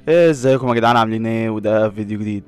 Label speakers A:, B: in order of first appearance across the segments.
A: ازيكم يا جدعان، عاملين ايه؟ وده فيديو جديد.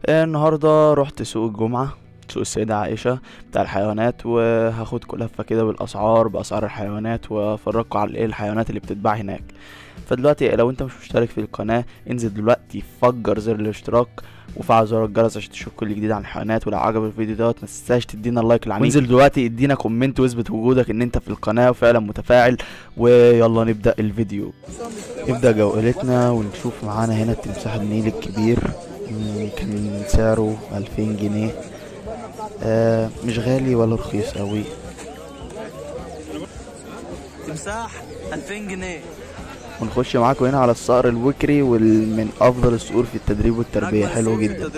A: النهارده رحت سوق الجمعه، سوق السيدة عائشة بتاع الحيوانات، وهاخدكوا لفة كده بأسعار الحيوانات، وافرجكوا على ايه الحيوانات اللي بتتباع هناك. فدلوقتي لو انت مش مشترك في القناة، انزل دلوقتي فجر زر الاشتراك وفعل زر الجرس عشان تشوف كل جديد عن الحيوانات. ولو عجب الفيديو دوت ما تنساش تدينا اللايك العنيف، وانزل دلوقتي ادينا كومنت واثبت وجودك ان انت في القناة وفعلا متفاعل. ويلا نبدأ الفيديو. نبدأ جولتنا ونشوف معانا هنا التمساح النيلي الكبير. كان سعره 2000 جنيه. مش غالي ولا رخيص قوي.
B: تمساح 2000 جنيه.
A: ونخش معاكم هنا على الصقر الوكري، ومن افضل الصقور في التدريب والتربية، حلو جدا.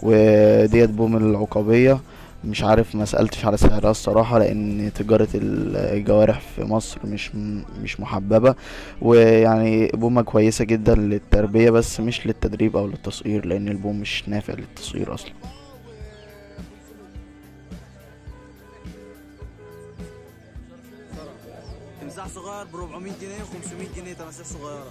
A: وديت بوم العقابية، مش عارف، ما سألتش على سعرها الصراحة، لان تجارة الجوارح في مصر مش محببة. ويعني بومة كويسة جدا للتربية بس مش للتدريب او للتصقير، لان البوم مش نافع للتصقير اصلا.
B: تمساح صغير ب 400 جنيه و500 جنيه تماسيح صغيرة.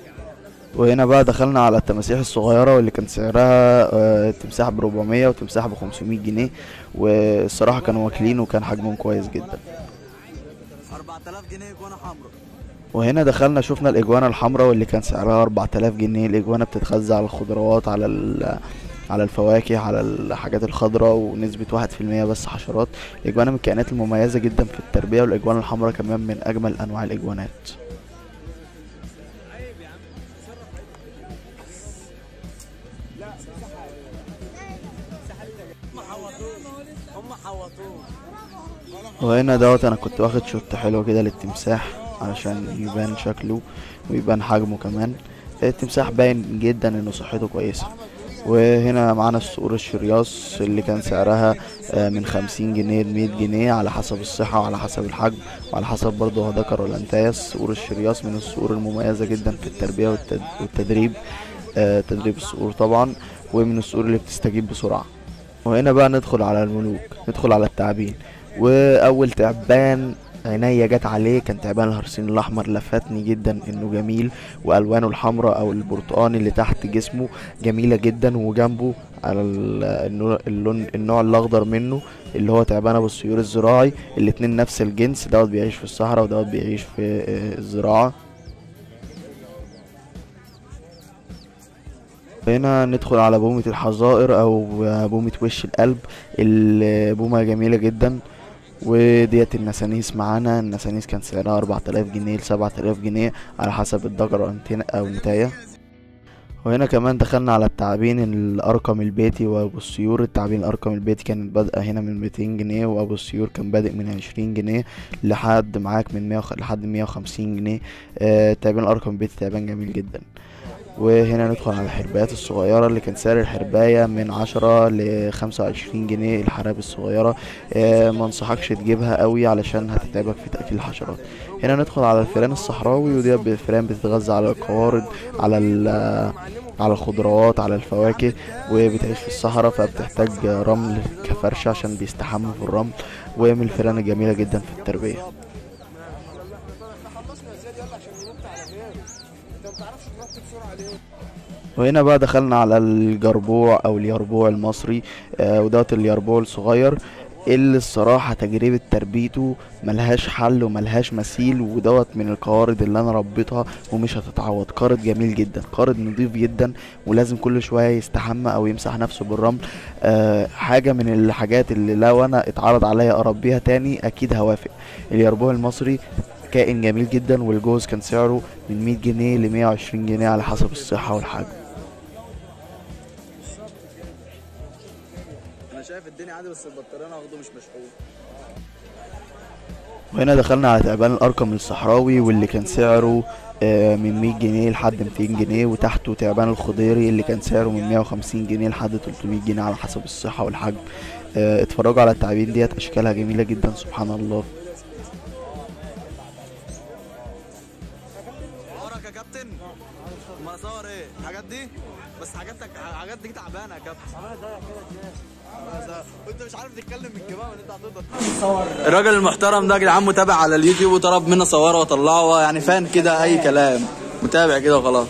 A: وهنا بقى دخلنا على التماسيح الصغيرة، واللي كان سعرها تمساح ب400 وتمساح ب500 جنيه. والصراحة كانوا واكلين وكان حجمهم كويس جدا.
B: 4000 جنيه إجوانة حمراء.
A: وهنا دخلنا شفنا الإجوانة الحمراء، واللي كان سعرها 4000 جنيه. الإجوانة بتتغذى على الخضروات، على الفواكه، على الحاجات الخضراء، ونسبة 1% بس حشرات. الإجوانة من الكائنات المميزة جدا في التربية، والإجوانة الحمراء كمان من أجمل أنواع الإجوانات. وهنا دوت انا كنت واخد شوت حلو كده للتمساح علشان يبان شكله ويبان حجمه كمان. التمساح باين جدا انه صحته كويسة. وهنا معانا الصقور الشرياص، اللي كان سعرها من 50 جنيه ل100 جنيه على حسب الصحة وعلى حسب الحجم وعلى حسب برضه هو ذكر ولا انثى. الصقور الشرياص من الصقور المميزة جدا في التربية والتدريب، تدريب الصقور طبعا، ومن الصقور اللي بتستجيب بسرعة. وهنا بقى ندخل على الملوك، ندخل على التعابين. واول تعبان عينيا جت عليه كان تعبان الهرسين الاحمر. لفتني جدا انه جميل، والوانه الحمراء او البرتقاني اللي تحت جسمه جميله جدا، وجنبه على النوع الاخضر منه اللي هو تعبان ابو السيور الزراعي. الاتنين نفس الجنس، دوت بيعيش في الصحراء ودوت بيعيش في الزراعه. هنا ندخل على بومة الحظائر او بومة وش القلب. البومة جميلة جدا. وديت النسانيس معانا. النسانيس كان سعرها 4000 جنيه ل 7000 جنيه على حسب الذكر او النتاية. وهنا كمان دخلنا على التعابين الارقم البيتي وابو السيور. التعابين الارقم البيتي كانت بادئة هنا من 200 جنيه، وابو السيور كان بادئ من 20 جنيه لحد معاك من لحد 150 جنيه. التعابين الارقم البيتي تعبان جميل جدا. وهنا ندخل على الحربايات الصغيرة، اللي كان سعر الحرباية من 10 ل25 جنيه. الحراب الصغيرة ما انصحكش تجيبها قوي علشان هتتعبك في تأكيل الحشرات. هنا ندخل على الفئران الصحراوي، ودي الفئران بتتغذى على القوارض، على الخضروات، على الفواكه، وبتعيش في الصحراء فبتحتاج رمل كفرش عشان بيستحموا في الرمل. ومن الفئران الجميلة جدا في التربية. وهنا بقى دخلنا على الجربوع او اليربوع المصري. ودوت اليربوع الصغير اللي الصراحة تجربة تربيته ملهاش حل وملهاش مثيل. ودوت من القوارض اللي انا ربيتها ومش هتتعوض. قارد جميل جدا، قارد نضيف جدا، ولازم كل شوية يستحمى او يمسح نفسه بالرمل. حاجة من الحاجات اللي لو انا اتعرض عليا اربيها تاني اكيد هوافق. اليربوع المصري كائن جميل جدا، والجوز كان سعره من 100 جنيه ل 120 جنيه على حسب الصحة والحجم.
B: انا شايف الدنيا عادي، بس البطاريه انا واخده مش مشحون.
A: وهنا دخلنا على تعبان الارقم الصحراوي، واللي كان سعره من 100 جنيه لحد 200 جنيه. وتحته تعبان الخضيري اللي كان سعره من 150 جنيه لحد 300 جنيه على حسب الصحة والحجم. اتفرجوا على التعابين ديت، اشكالها جميلة جدا سبحان الله.
B: وراك يا كابتن؟ امال اصور ايه؟ الحاجات دي؟ بس حاجات دي تعبانه يا كابتن. وانت مش عارف تتكلم من الجماعه ان انت هتقدر. الراجل المحترم ده يا جدعان متابع على اليوتيوب، وطلب مني اصوره واطلعه، يعني فان كده اي كلام، متابع كده وخلاص.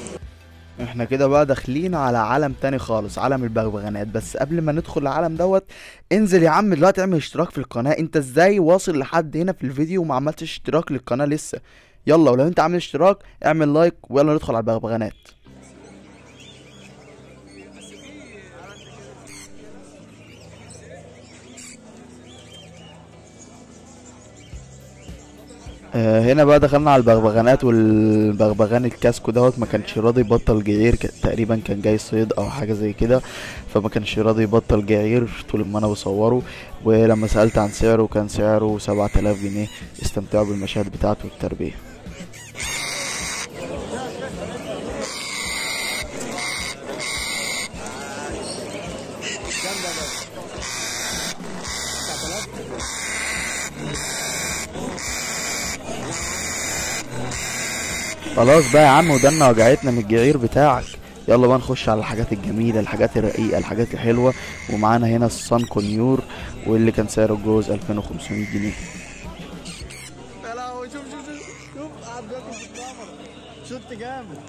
A: احنا كده بقى داخلين على عالم تاني خالص، عالم البغبغانات. بس قبل ما ندخل العالم دوت، انزل يا عم دلوقتي اعمل اشتراك في القناة. انت ازاي واصل لحد هنا في الفيديو وما عملتش اشتراك للقناة لسه؟ يلا، ولو انت عامل اشتراك اعمل لايك، ويلا ندخل على البغبغانات. هنا بقى دخلنا على البغبغانات، والبغبغان الكاسكو دوت ما كانش راضي يبطل جعير، تقريبا كان جاي صيد او حاجه زي كده، فما كانش راضي يبطل جعير طول ما انا بصوره. ولما سألت عن سعره كان سعره 7000 جنيه. استمتعوا بالمشاهد بتاعته والتربيه. خلاص بقى يا عم، ودنا وجعتنا من الجعير بتاعك. يلا بقى نخش على الحاجات الجميله، الحاجات الرقيقه، الحاجات الحلوه. ومعانا هنا الصن كونيور، واللي كان سعره الجوز 2500 جنيه.
B: يا لهوي، شوف شوف شوف شوف، قاعد بياكل في الكاميرا. شوت جامد.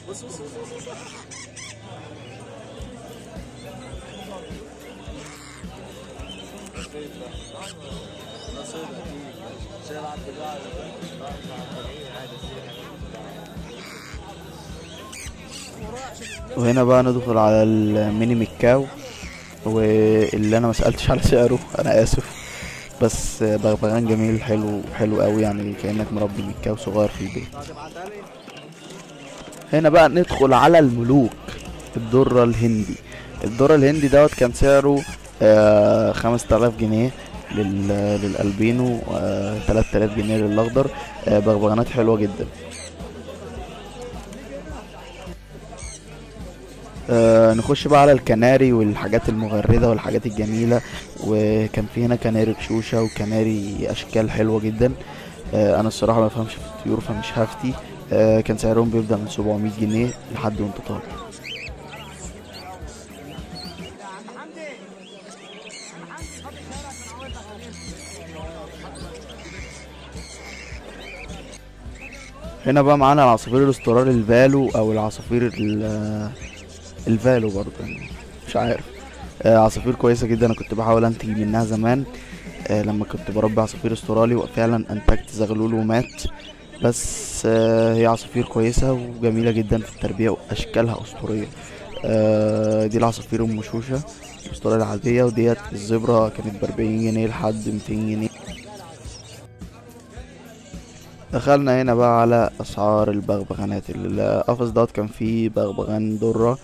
B: بص بص بص بص.
A: وهنا بقى ندخل على الميني ميكاو، واللي انا ما سالتش على سعره، انا اسف. بس بغبغان جميل، حلو حلو قوي، يعني كانك مربي ميكاو صغير في البيت. هنا بقى ندخل على الملوك. الدره الهندي. الدره الهندي دوت كان سعره 5000 جنيه للالبينو، 3000 جنيه للاخضر. بغبغانات حلوه جدا. نخش بقى على الكناري والحاجات المغردة والحاجات الجميلة. وكان في هنا كناري بشوشة وكناري أشكال حلوة جدا. أنا الصراحة ما بفهمش في الطيور فمش هفتي. كان سعرهم بيبدأ من 700 جنيه لحد وانت طالع. هنا بقى معانا العصافير الاسترار الفالو او العصافير الفالو برضه، يعني مش عارف. عصافير كويسه جدا، انا كنت بحاول انتج منها زمان لما كنت بربي عصافير استرالي، وفعلا انتجت زغلول ومات. بس هي عصافير كويسه وجميله جدا في التربيه واشكالها اسطوريه. دي العصافير ام شوشه الاسترالي العاديه، وديت الزبره كانت ب40 جنيه لحد 200 جنيه. دخلنا هنا بقى على اسعار البغبغانات. القفص دوت كان فيه بغبغان درة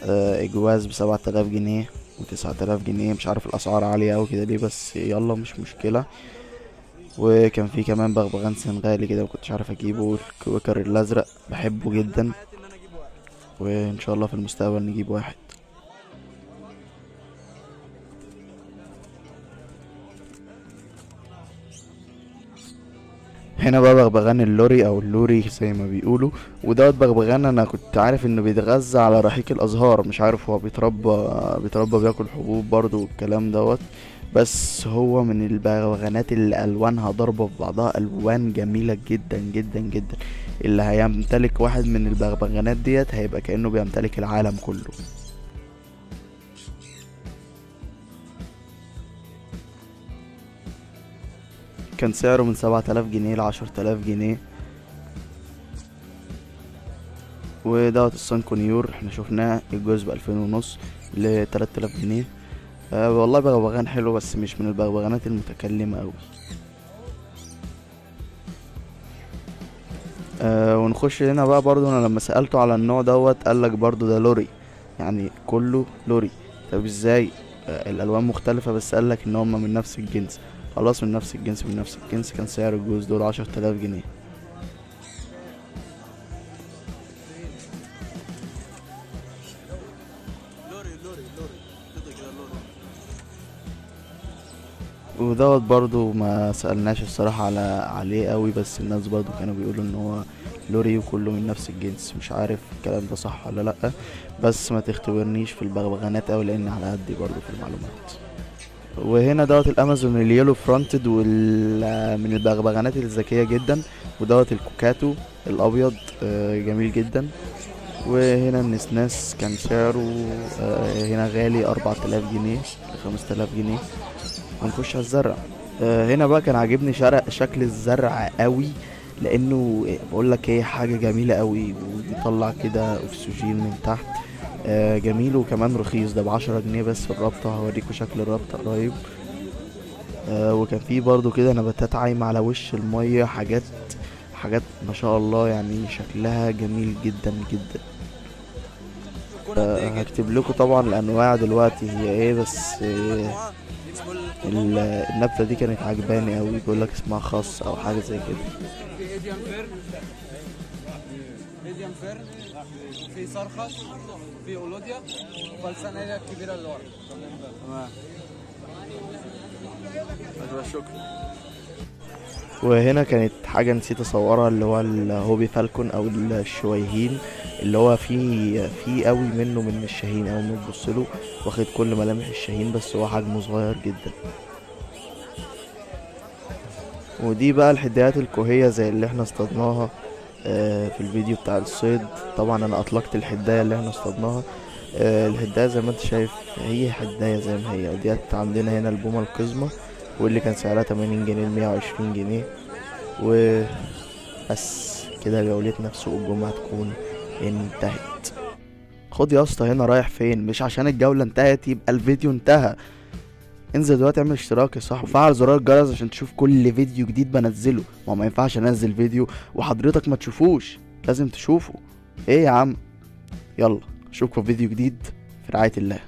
A: اجواز ب7000 جنيه و9000 جنيه. مش عارف الاسعار عالية اوي كده ليه، بس يلا مش مشكلة. وكان فيه كمان بغبغان سنغالي كده مكنتش عارف اجيبه، الكوكر الازرق بحبه جدا، وان شاء الله في المستقبل نجيب واحد. هنا بقى بغبغان اللوري او اللوري زي ما بيقولوا. ودوت بغبغان انا كنت عارف انه بيتغذى على رحيق الازهار، مش عارف هو بيتربى بياكل حبوب برضو والكلام دوت. بس هو من البغبغانات اللي الوانها ضربة في بعضها، الوان جميلة جدا جدا جدا. اللي هيمتلك واحد من البغبغانات ديت هيبقى كأنه بيمتلك العالم كله. كان سعره من 7000 جنيه ل10000 جنيه. ودوت الصن كونيور احنا شفناه الجوز ب2500 ل3000 جنيه. والله بغبغان حلو، بس مش من البغبغانات المتكلمة اوي. ونخش هنا بقى برضو، انا لما سألته على النوع دوت قالك برضو ده لوري، يعني كله لوري. طب ازاي؟ الالوان مختلفة بس قالك ان هما من نفس الجنس. خلاص، من نفس الجنس من نفس الجنس. كان سعر الجوز دول 10000 جنيه. ودوت برضو ما سألناش الصراحة عليه قوي، بس الناس برضو كانوا بيقولوا ان هو لوري وكله من نفس الجنس. مش عارف الكلام ده صح ولا لأ، بس ما تختبرنيش في البغبغانات اوي لان على قدي برضو في المعلومات. وهنا دوت الامازون اليلو فرونتد من البغبغانات الذكية جدا. ودوت الكوكاتو الابيض جميل جدا. وهنا النسناس كان سعره هنا غالي 4000 جنيه ل5000 جنيه. ونخش على الزرع. هنا بقى كان عاجبني شكل الزرع قوي، لانه بقول لك هي حاجه جميله قوي، وبيطلع كده اكسجين من تحت. جميل وكمان رخيص، ده ب10 جنيه بس الرابطه. هوريكم شكل الرابطه قريب. وكان فيه برضو كده نباتات عايمه على وش الميه، حاجات ما شاء الله، يعني شكلها جميل جدا جدا. هكتب لكم طبعا الانواع دلوقتي هي ايه، بس النبتة دي كانت عجباني قوي، بيقول لك اسمها خاص او حاجة زي كده.
B: ميديم فيرن، في صرخس، في اولوديا، والسنة الكبيرة اللي ورا. تمام. شكرا.
A: وهنا كانت حاجة نسيت اصورها، اللي هو الهوبي فالكون او الشويهين، اللي هو في قوي منه من الشاهين او ما تبصله، واخد كل ملامح الشاهين بس هو حجمه صغير جدا. ودي بقى الحدايات الكوهية زي اللي احنا اصطادناها في الفيديو بتاع الصيد. طبعا انا اطلقت الحداية اللي احنا اصطادناها. الحداية زي ما انت شايف هي حداية زي ما هي. وديت عندنا هنا البومة القزمة، واللي كان سعرها 80 جنيه ل120 جنيه. وبس كده جولتنا في سوق الجمعة تكون انتهت. خد يا اسطى، هنا رايح فين؟ مش عشان الجولة انتهت يبقى الفيديو انتهى. انزل دلوقتي اعمل اشتراك يا صاحبي، وفعل زرار الجرس عشان تشوف كل فيديو جديد بنزله. ما ينفعش انزل فيديو وحضرتك ما تشوفوش، لازم تشوفه. ايه يا عم؟ يلا اشوفكم في فيديو جديد، في رعاية الله.